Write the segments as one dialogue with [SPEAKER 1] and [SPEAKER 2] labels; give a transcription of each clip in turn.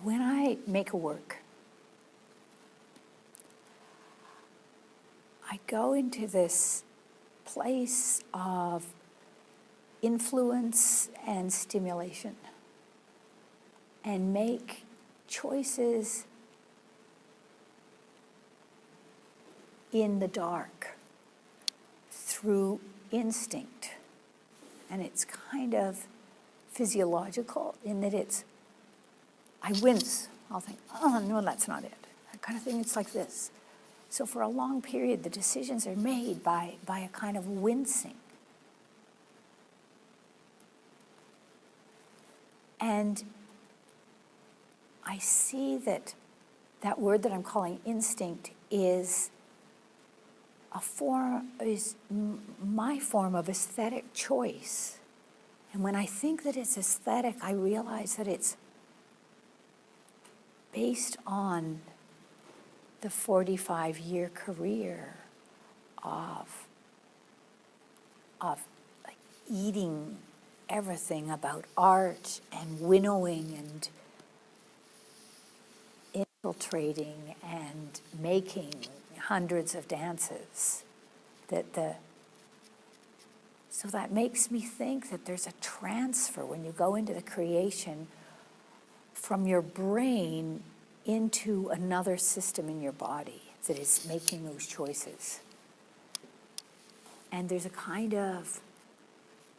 [SPEAKER 1] when I make a work, I go into this place of influence and stimulation and make choices in the dark through instinct. And it's kind of physiological in that I wince. I'll think, oh, no, that's not it. That kind of thing, it's like this. So for a long period, the decisions are made by a kind of wincing. And I see that word that I'm calling instinct is my form of aesthetic choice. And when I think that it's aesthetic, I realize that it's based on the 45-year career of like eating everything about art and winnowing and infiltrating and making hundreds of dances. So that makes me think that there's a transfer when you go into the creation from your brain into another system in your body that is making those choices. And there's a kind of,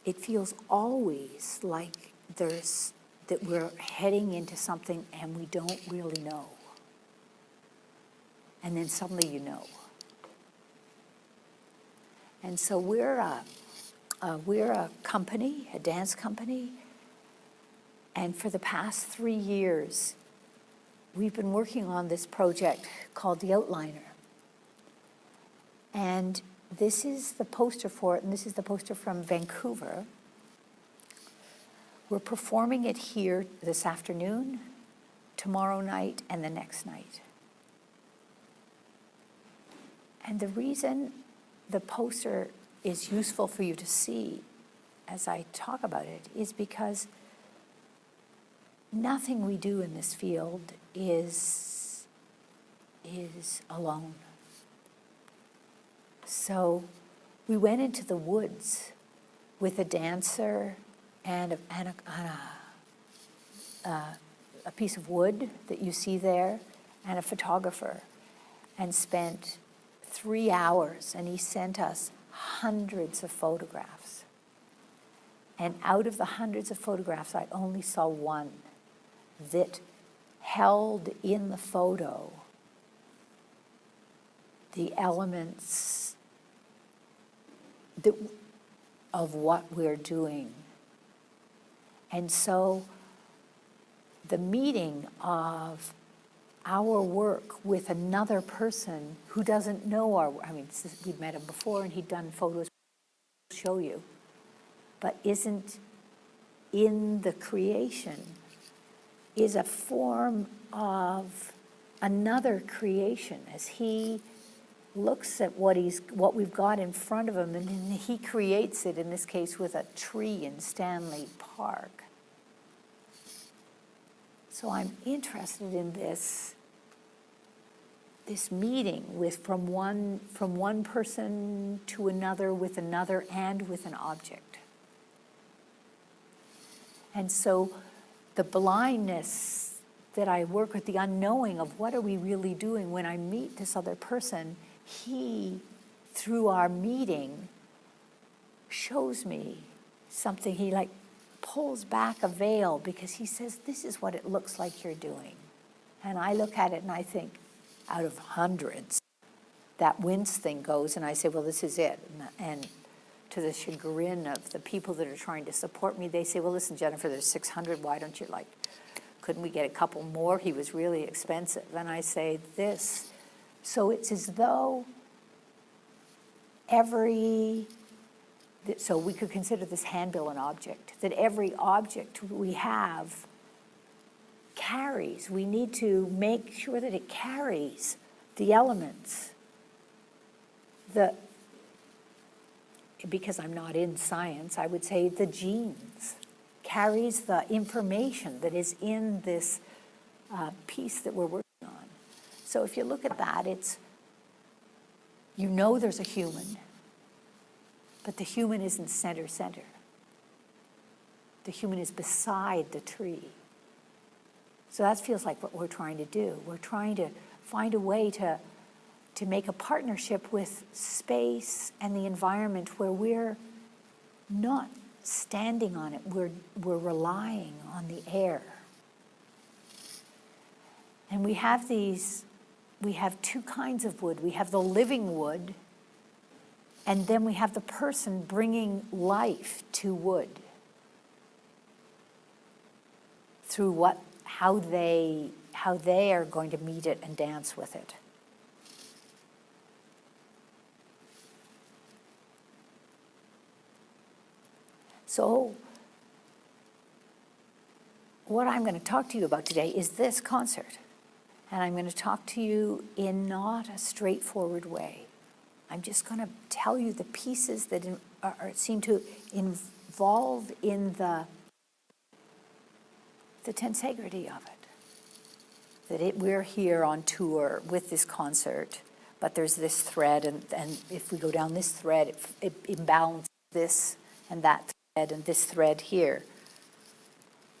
[SPEAKER 1] it feels always like that we're heading into something and we don't really know. And then suddenly you know. And so we're a company, a dance company, and for the past 3 years, we've been working on this project called The Outliner. And this is the poster for it, and this is the poster from Vancouver. We're performing it here this afternoon, tomorrow night, and the next night. And the reason the poster is useful for you to see as I talk about it is because nothing we do in this field is alone. So we went into the woods with a dancer and a piece of wood that you see there and a photographer, and spent 3 hours, and he sent us hundreds of photographs. And out of the hundreds of photographs, I only saw one that held in the photo the elements of what we're doing. And so the meeting of our work with another person who doesn't know we'd met him before and he'd done photos, I'll show you, but isn't in the creation, is a form of another creation as he looks at what we've got in front of him, and then he creates it, in this case with a tree in Stanley Park. So I'm interested in this meeting from one person to another, with another, and with an object. And so the blindness that I work with, the unknowing of what are we really doing when I meet this other person, he, through our meeting, shows me something. He pulls back a veil because he says, this is what it looks like you're doing. And I look at it and I think, out of hundreds, that wince thing goes, and I say, well, this is it. And to the chagrin of the people that are trying to support me, they say, well, listen, Jennifer, there's 600, why don't you couldn't we get a couple more? He was really expensive. And I say this. So it's as though so we could consider this handbill an object, that every object we have carries. We need to make sure that it carries the elements. Because I'm not in science, I would say the genes carries the information that is in this piece that we're working on. So if you look at that, it's, you know there's a human, but the human isn't center. The human is beside the tree. So that feels like what we're trying to do. We're trying to find a way to make a partnership with space and the environment where we're not standing on it, we're relying on the air. And we have two kinds of wood. We have the living wood, and then we have the person bringing life to wood through how they are going to meet it and dance with it. So what I'm going to talk to you about today is this concert. And I'm going to talk to you in not a straightforward way. I'm just going to tell you the pieces that seem to involve in the tensegrity of it. We're here on tour with this concert, but there's this thread, and if we go down this thread, it imbalances this and that thread and this thread here.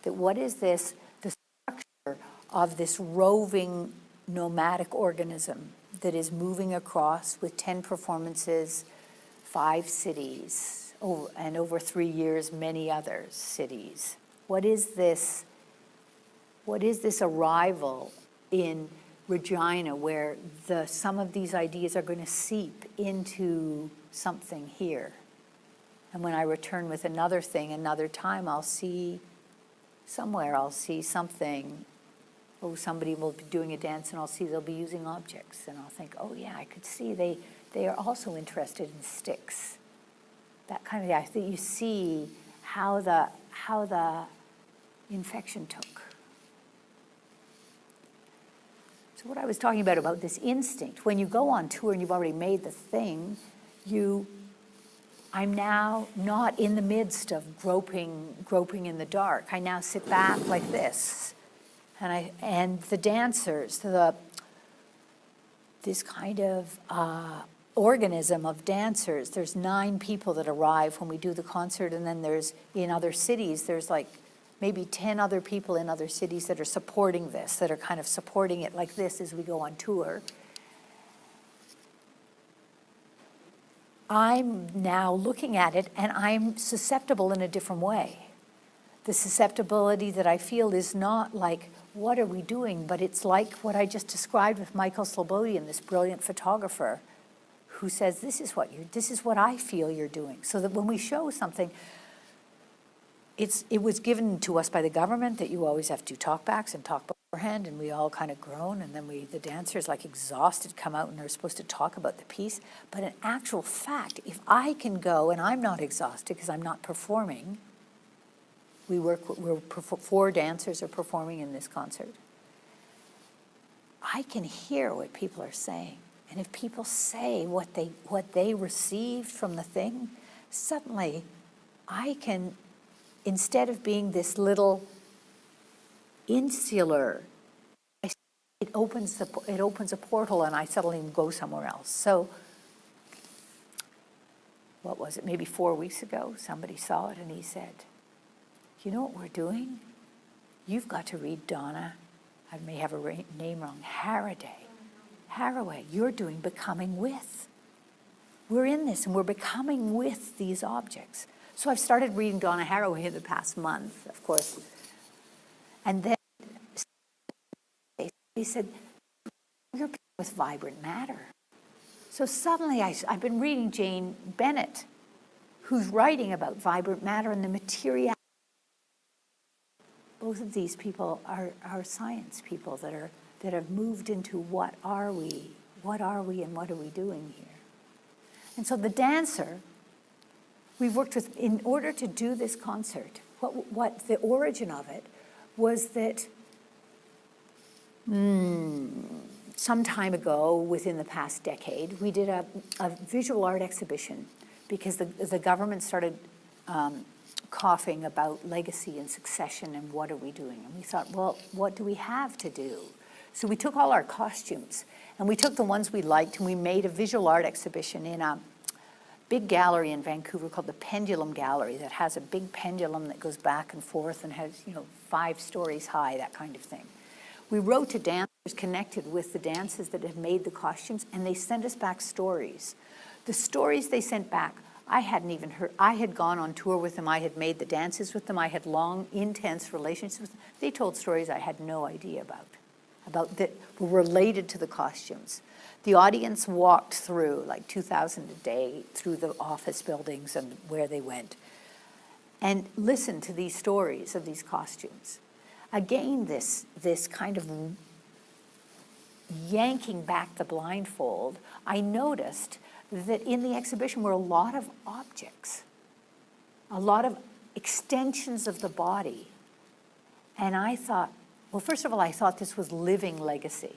[SPEAKER 1] That what is this? The structure of this roving nomadic organism that is moving across with 10 performances, 5 cities, and over 3 years, many other cities. What is this arrival in Regina where some of these ideas are going to seep into something here? And when I return with another thing, another time, I'll see something. Oh, somebody will be doing a dance and I'll see they'll be using objects. And I'll think, oh yeah, I could see they are also interested in sticks. That kind of thing. I think you see how the infection took. So what I was talking about this instinct, when you go on tour and you've already made the thing, I'm now not in the midst of groping in the dark. I now sit back like this. And the dancers, this kind of organism of dancers, there's 9 people that arrive when we do the concert, and then in other cities, there's like maybe 10 other people in other cities that are supporting this, that are kind of supporting it like this as we go on tour. I'm now looking at it, and I'm susceptible in a different way. The susceptibility that I feel is not like, what are we doing? But it's like what I just described with Michael Slobodian, this brilliant photographer, who says, this is what I feel you're doing. So that when we show something, it was given to us by the government that you always have to do talkbacks and talk beforehand, and we all kind of groan, and then the dancers, like exhausted, come out and are supposed to talk about the piece. But in actual fact, if I can go and I'm not exhausted because I'm not performing, we're 4 dancers are performing in this concert. I can hear what people are saying. And if people say what they received from the thing, suddenly I can, instead of being this little insular, it opens a portal and I suddenly go somewhere else. So what was it, maybe 4 weeks ago, somebody saw it and he said, you know what we're doing? You've got to read Donna, I may have her name wrong, Haraway. You're doing Becoming With. We're in this and we're becoming with these objects. So I've started reading Donna Haraway in the past month, of course. And then he said, you're playing with vibrant matter. So suddenly I've been reading Jane Bennett, who's writing about vibrant matter and the materiality. Both of these people are science people that have moved into what are we and what are we doing here. And so the dancer, we've worked with, in order to do this concert, what the origin of it was that some time ago, within the past decade, we did a visual art exhibition because the government started coughing about legacy and succession and what are we doing. And we thought, well, what do we have to do? So we took all our costumes and we took the ones we liked and we made a visual art exhibition in a big gallery in Vancouver called the Pendulum Gallery that has a big pendulum that goes back and forth and has, 5 stories high, that kind of thing. We wrote to dancers connected with the dances that had made the costumes, and they sent us back stories. The stories they sent back, I hadn't even heard. I had gone on tour with them. I had made the dances with them. I had long, intense relationships with them. They told stories I had no idea about that were related to the costumes. The audience walked through, like 2,000 a day, through the office buildings and where they went, and listened to these stories of these costumes. Again, this kind of yanking back the blindfold, I noticed that in the exhibition were a lot of objects, a lot of extensions of the body. And I thought, well, first of all, I thought this was living legacy.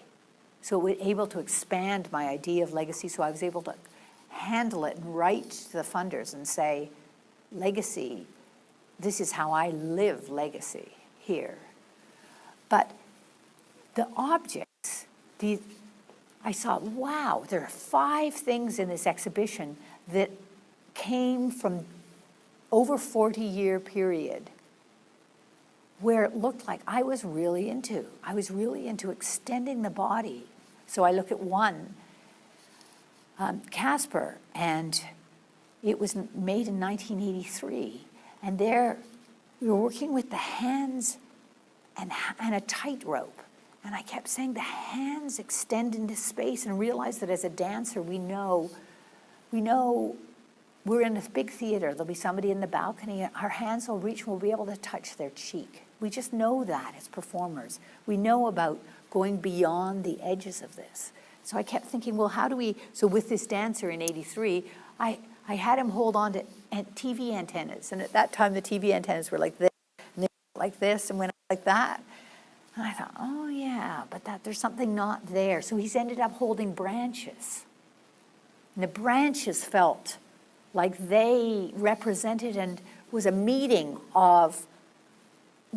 [SPEAKER 1] So it was able to expand my idea of legacy, so I was able to handle it and write to the funders and say, legacy, this is how I live legacy here. But the objects, I thought, wow, there are 5 things in this exhibition that came from over 40-year period where it looked like I was really into extending the body. So I look at one, Casper, and it was made in 1983. And there we were working with the hands and a tightrope. And I kept saying the hands extend into space, and realized that as a dancer, we know we're in this big theater. There'll be somebody in the balcony. Our hands will reach and we'll be able to touch their cheek. We just know that as performers. We know about going beyond the edges of this. So I kept thinking, well, how do we, so with this dancer in 83, I had him hold on to TV antennas. And at that time, the TV antennas were like this, and they went like this, and went like that. And I thought, oh yeah, but there's something not there. So he's ended up holding branches. And the branches felt like they represented and was a meeting of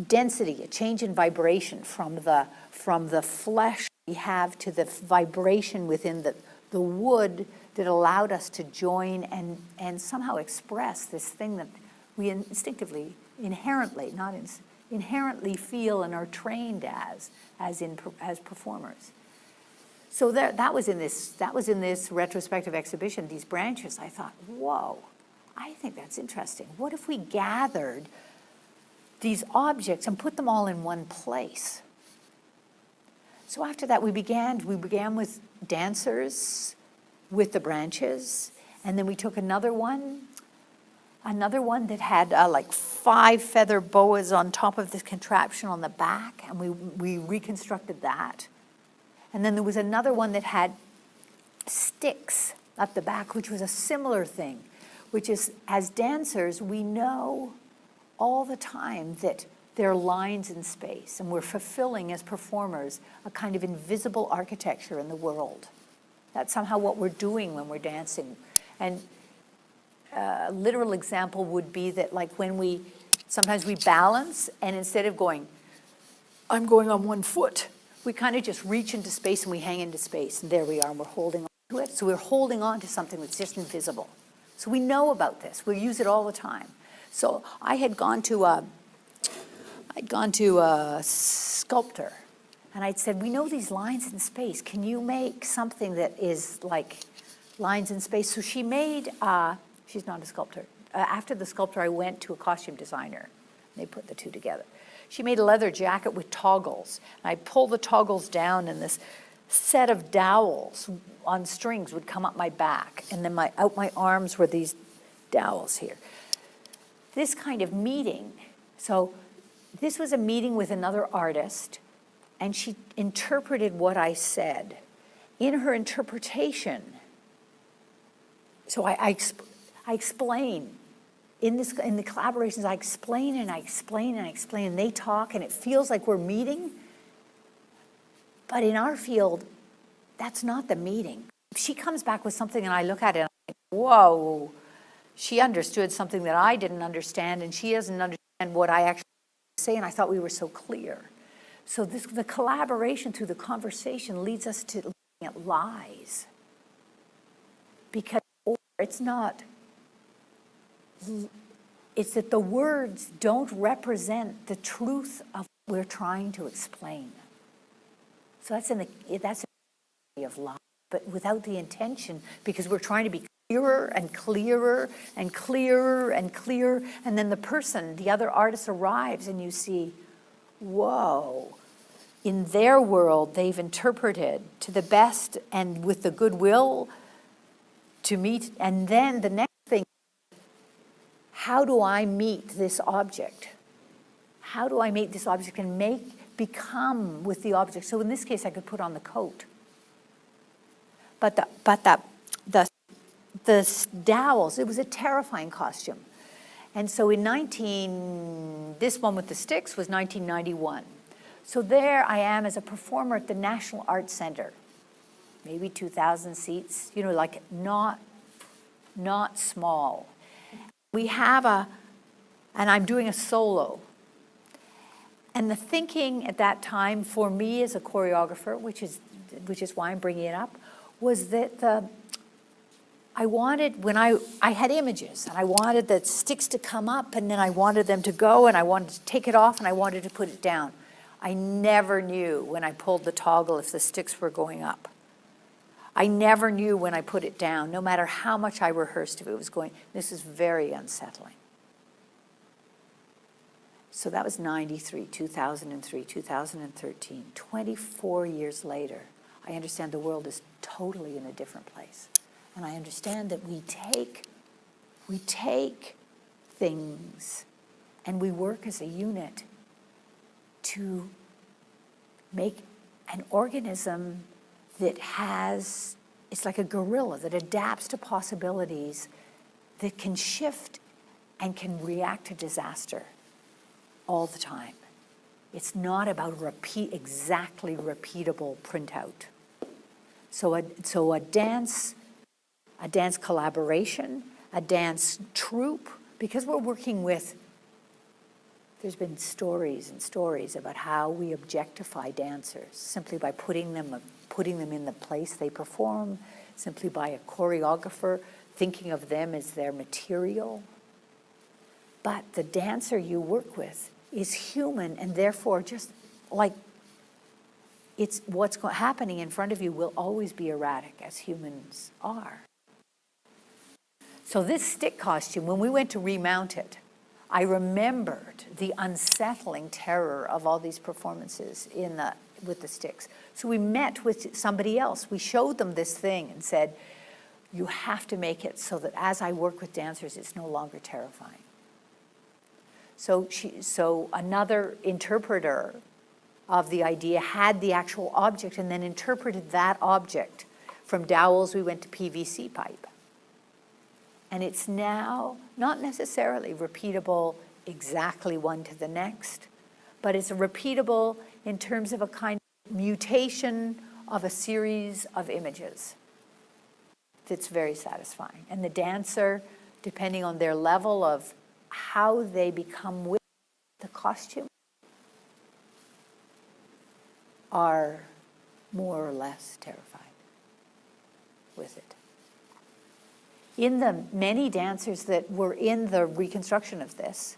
[SPEAKER 1] density, a change in vibration from the flesh we have to the vibration within the wood that allowed us to join and somehow express this thing that we instinctively, inherently feel and are trained as performers. So that was in this retrospective exhibition, these branches. I thought, whoa, I think that's interesting. What if we gathered these objects and put them all in one place? So after that, we began with dancers with the branches, and then we took another one that had like 5 feather boas on top of this contraption on the back, and we reconstructed that. And then there was another one that had sticks up the back, which was a similar thing, which is, as dancers, we know all the time that there are lines in space, and we're fulfilling as performers a kind of invisible architecture in the world. That's somehow what we're doing when we're dancing. And a literal example would be that, like, when sometimes we balance, and instead of I'm going on one foot, we kind of just reach into space and we hang into space, and there we are, and we're holding on to it. So we're holding on to something that's just invisible. So we know about this. We use it all the time. So I had gone to a sculptor, and I'd said, we know these lines in space. Can you make something that is like lines in space? So she made, she's not a sculptor. After the sculptor, I went to a costume designer. They put the two together. She made a leather jacket with toggles. And I'd pull the toggles down, and this set of dowels on strings would come up my back. And then out my arms were these dowels here. This kind of meeting. So this was a meeting with another artist, and she interpreted what I said. In her interpretation, so I explain. In the collaborations, I explain and I explain and I explain, and they talk, and it feels like we're meeting. But in our field, that's not the meeting. She comes back with something, and I look at it, and I'm like, whoa, she understood something that I didn't understand, and she doesn't understand what I actually say, and I thought we were so clear. So the collaboration through the conversation leads us to looking at lies. Because it's that the words don't represent the truth of what we're trying to explain. So that's an of lie, but without the intention, because we're trying to be clearer and clearer and clearer and clearer, and then the other artist arrives and you see, whoa, in their world they've interpreted to the best and with the goodwill to meet, and then the next thing, how do I meet this object? How do I meet this object and become with the object? So in this case, I could put on the coat. But the dowels, it was a terrifying costume. And so this one with the sticks was 1991. So there I am as a performer at the National Arts Centre, maybe 2,000 seats, like not small. We have and I'm doing a solo. And the thinking at that time for me as a choreographer, which is why I'm bringing it up, was that I wanted, when I had images, and I wanted the sticks to come up, and then I wanted them to go, and I wanted to take it off, and I wanted to put it down. I never knew when I pulled the toggle if the sticks were going up. I never knew when I put it down, no matter how much I rehearsed if it was going. This is very unsettling. So that was 93, 2003, 2013. 24 years later, I understand the world is totally in a different place. And I understand that we take things and we work as a unit to make an organism that it's like a gorilla that adapts to possibilities, that can shift and can react to disaster all the time. It's not about exactly repeatable printout. So a dance collaboration, a dance troupe, because we're working with, there's been stories and stories about how we objectify dancers simply by putting them in the place they perform, simply by a choreographer thinking of them as their material. But the dancer you work with is human, and therefore just like it's what's happening in front of you will always be erratic, as humans are. So this stick costume, when we went to remount it, I remembered the unsettling terror of all these performances with the sticks. So we met with somebody else. We showed them this thing and said, you have to make it so that as I work with dancers, it's no longer terrifying. So another interpreter of the idea had the actual object and then interpreted that object. From dowels, we went to PVC pipe. And it's now not necessarily repeatable exactly one to the next, but it's repeatable in terms of a kind of mutation of a series of images that's very satisfying. And the dancer, depending on their level of how they become with the costume, are more or less terrified with it. In the many dancers that were in the reconstruction of this,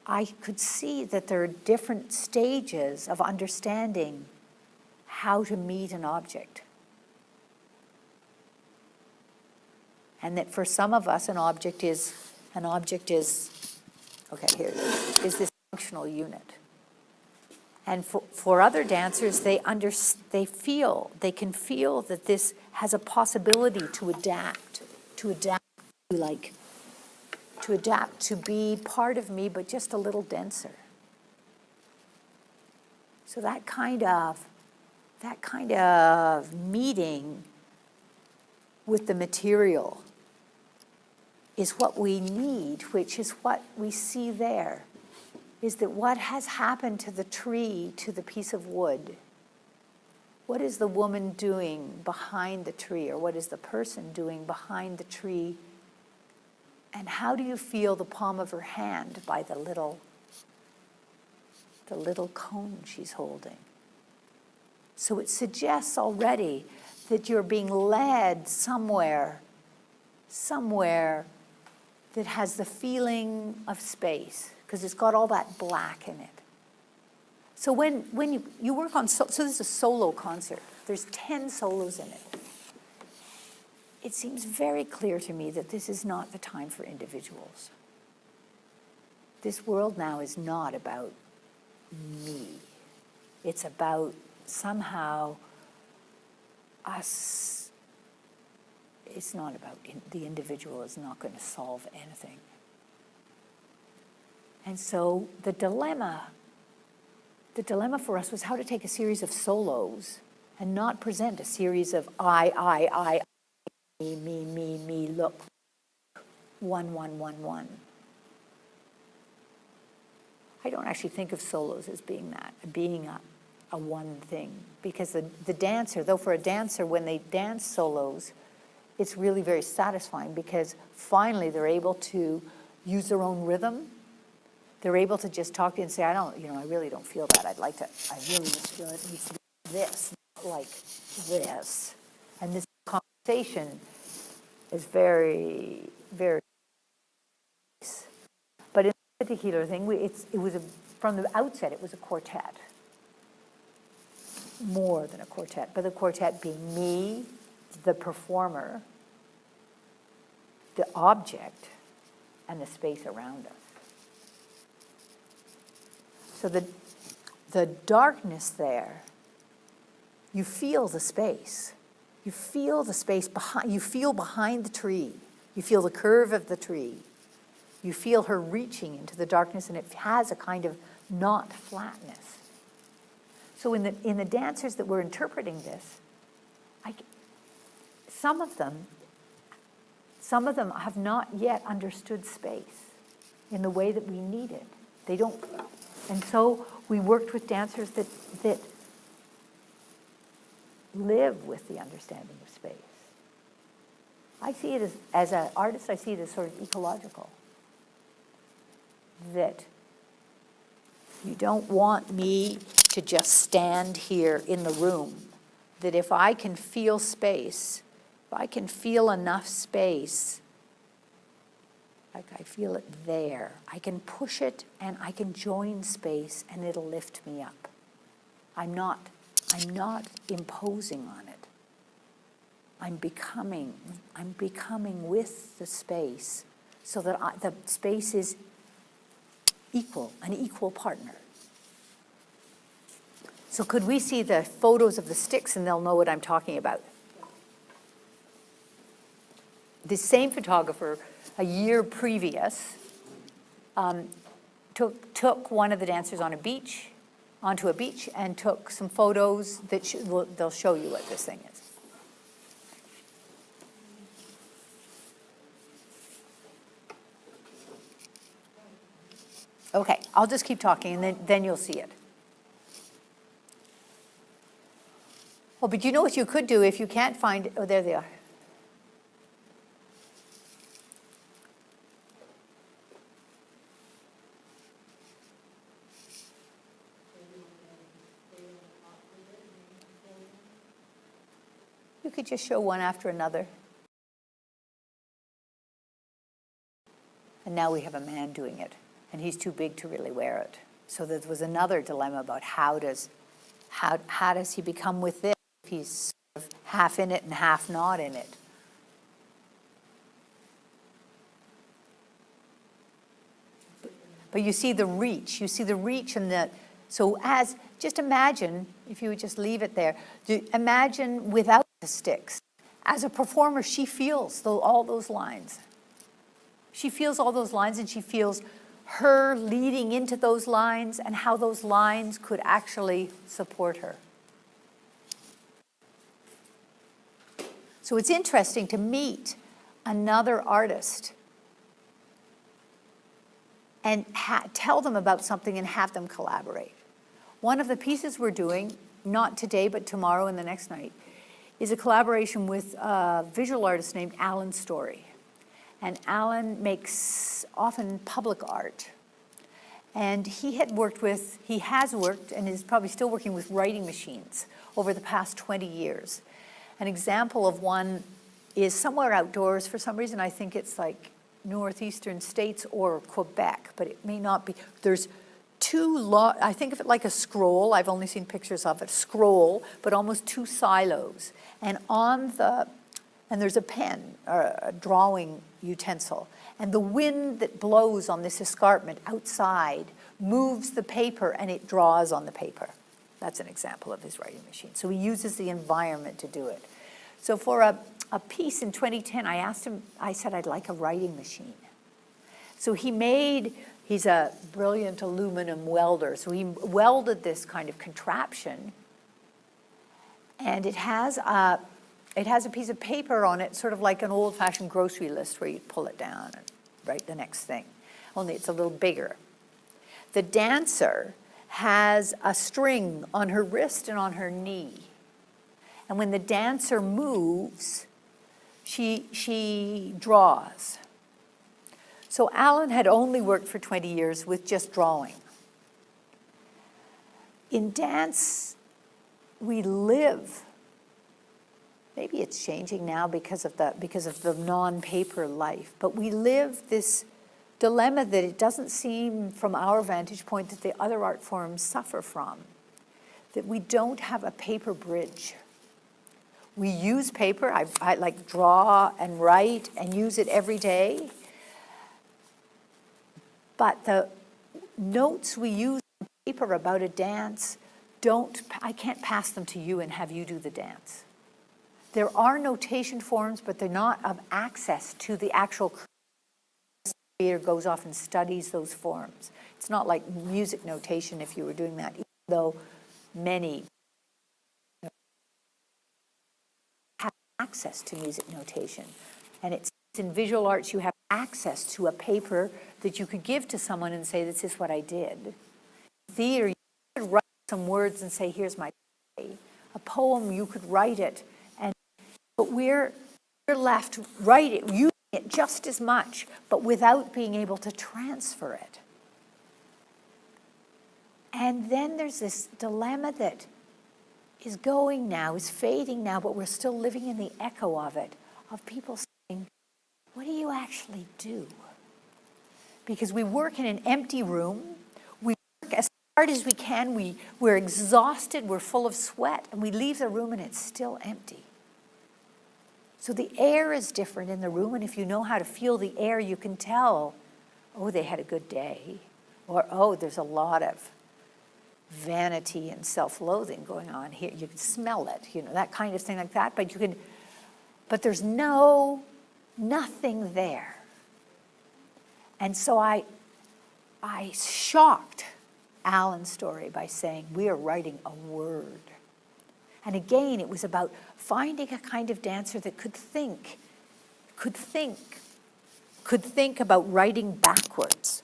[SPEAKER 1] I could see that there are different stages of understanding how to meet an object. And that for some of us, an object is, okay, here it is this functional unit. And for other dancers, they can feel that this has a possibility to adapt to be part of me, but just a little denser. So that kind of meeting with the material is what we need, which is what we see there, is that what has happened to the tree, to the piece of wood, what is the woman doing behind the tree, or what is the person doing behind the tree And how do you feel the palm of her hand by the little cone she's holding? So it suggests already that you're being led somewhere that has the feeling of space, because it's got all that black in it. So when you work on, so this is a solo concert. There's 10 solos in it. It seems very clear to me that this is not the time for individuals. This world now is not about me. It's about somehow us. It's not about, the individual is not going to solve anything. And so the dilemma for us was how to take a series of solos and not present a series of I, me, look, 1, 1, 1, 1. I don't actually think of solos as being that, being a one thing, because the dancer, though for a dancer, when they dance solos, it's really very satisfying because finally they're able to use their own rhythm. They're able to just talk to you and say, I really don't feel that. I really just feel it needs to be this, not like this. And this conversation is very, very nice. But in this particular thing, from the outset, it was a quartet. More than a quartet, but the quartet being me, the performer, the object, and the space around us. So the darkness there, you feel the space. You feel the space behind, you feel behind the tree. You feel the curve of the tree. You feel her reaching into the darkness, and it has a kind of not flatness. So in the dancers that were interpreting this, some of them have not yet understood space in the way that we need it. They don't. And so we worked with dancers that live with the understanding of space. I see it as an artist, I see it as sort of ecological. That you don't want me to just stand here in the room. That if I can feel space, if I can feel enough space, like I feel it there, I can push it and I can join space and it'll lift me up. I'm not imposing on it. I'm becoming with the space so that the space is equal, an equal partner. So could we see the photos of the sticks and they'll know what I'm talking about? The same photographer, a year previous, took one of the dancers onto a beach, and took some photos that they'll show you what this thing is. Okay, I'll just keep talking, and then you'll see it. Oh, but you know what you could do if you can't find it? Oh, there they are. You could just show one after another. And now we have a man doing it, and he's too big to really wear it. So there was another dilemma about how does he become with this if he's sort of half in it and half not in it. But you see the reach. And so just imagine, if you would just leave it there, imagine without the sticks. As a performer, she feels all those lines. She feels all those lines, and she feels her leading into those lines and how those lines could actually support her. So it's interesting to meet another artist and tell them about something and have them collaborate. One of the pieces we're doing, not today but tomorrow and the next night, is a collaboration with a visual artist named Alan Story. And Alan makes often public art. And he has worked and is probably still working with writing machines over the past 20 years. An example of one is somewhere outdoors. For some reason, I think it's like northeastern states or Quebec, but it may not be. There's I think of it like a scroll. I've only seen pictures of it, scroll, but almost two silos. And there's a pen, or a drawing utensil. And the wind that blows on this escarpment outside moves the paper and it draws on the paper. That's an example of his writing machine. So he uses the environment to do it. So for a piece in 2010, I asked him, I said, I'd like a writing machine. So he's a brilliant aluminum welder. So he welded this kind of contraption, and it has a piece of paper on it, sort of like an old-fashioned grocery list where you pull it down and write the next thing, only it's a little bigger. The dancer has a string on her wrist and on her knee. And when the dancer moves, she draws. So Alan had only worked for 20 years with just drawing. In dance, we live. Maybe it's changing now because of the non-paper life, but we live this dilemma that it doesn't seem from our vantage point that the other art forms suffer from, that we don't have a paper bridge. We use paper. I like draw and write and use it every day. But the notes we use on paper about a dance I can't pass them to you and have you do the dance. There are notation forms, but they're not of access to the actual creator goes off and studies those forms. It's not like music notation if you were doing that, even though many have access to music notation. And it's in visual arts, you have access to a paper that you could give to someone and say, this is what I did. In theater, you could write some words and say, here's my play. A poem, you could write it. But we're left using it just as much, but without being able to transfer it. And then there's this dilemma that is fading now, but we're still living in the echo of it, of people saying, what do you actually do? Because we work in an empty room, we work as hard as we can, we're exhausted, we're full of sweat, and we leave the room and it's still empty. So the air is different in the room, and if you know how to feel the air, you can tell, oh, they had a good day, or oh, there's a lot of vanity and self-loathing going on here. You can smell it, that kind of thing like that, but there's nothing there. And so I shocked Alan's story by saying, we are writing a word. And again, it was about finding a kind of dancer that could think about writing backwards,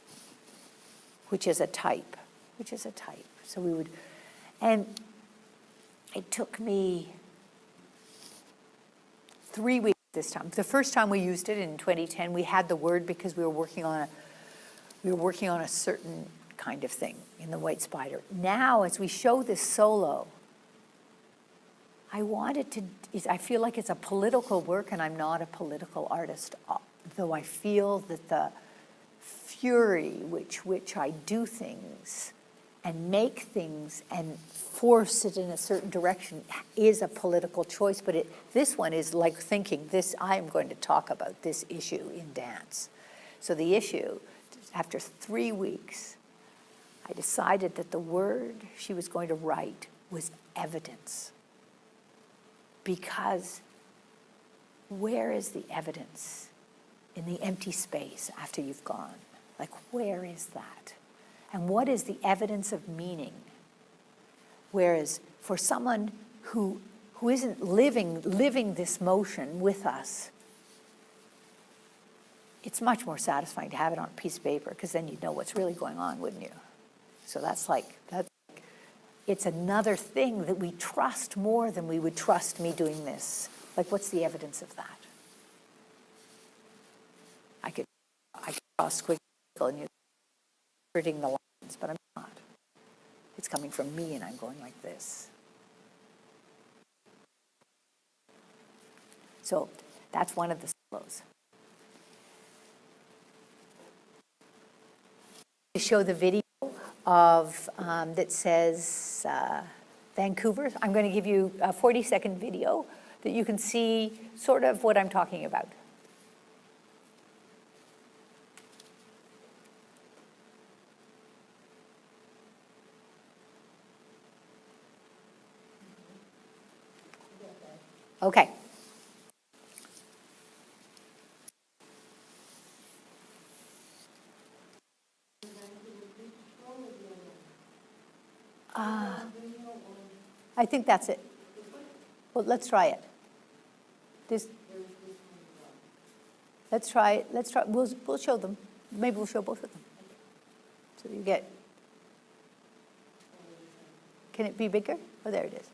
[SPEAKER 1] which is a type. So we would, and it took me 3 weeks this time. The first time we used it in 2010, we had the word because we were working on a certain kind of thing in the White Spider. Now, as we show this solo, I feel like it's a political work, and I'm not a political artist, though I feel that the fury which I do things and make things and force it in a certain direction is a political choice, but this one is like thinking, I am going to talk about this issue in dance. So the issue, after 3 weeks, I decided that the word she was going to write was evidence. Because where is the evidence in the empty space after you've gone? Like, where is that? And what is the evidence of meaning? Whereas for someone who isn't living this motion with us, it's much more satisfying to have it on a piece of paper, because then you'd know what's really going on, wouldn't you? So it's another thing that we trust more than we would trust me doing this. Like, what's the evidence of that? I could draw a squiggle and you're hurting the lines, but I'm not. It's coming from me and I'm going like this. So that's one of the solos. To show the video of that says Vancouver, I'm going to give you a 40-second video that you can see sort of what I'm talking about. Okay. I think that's it. Well, let's try it. Let's try it. Let's try. We'll show them. Maybe we'll show both of them. So you get. Can it be bigger? Oh, there it is.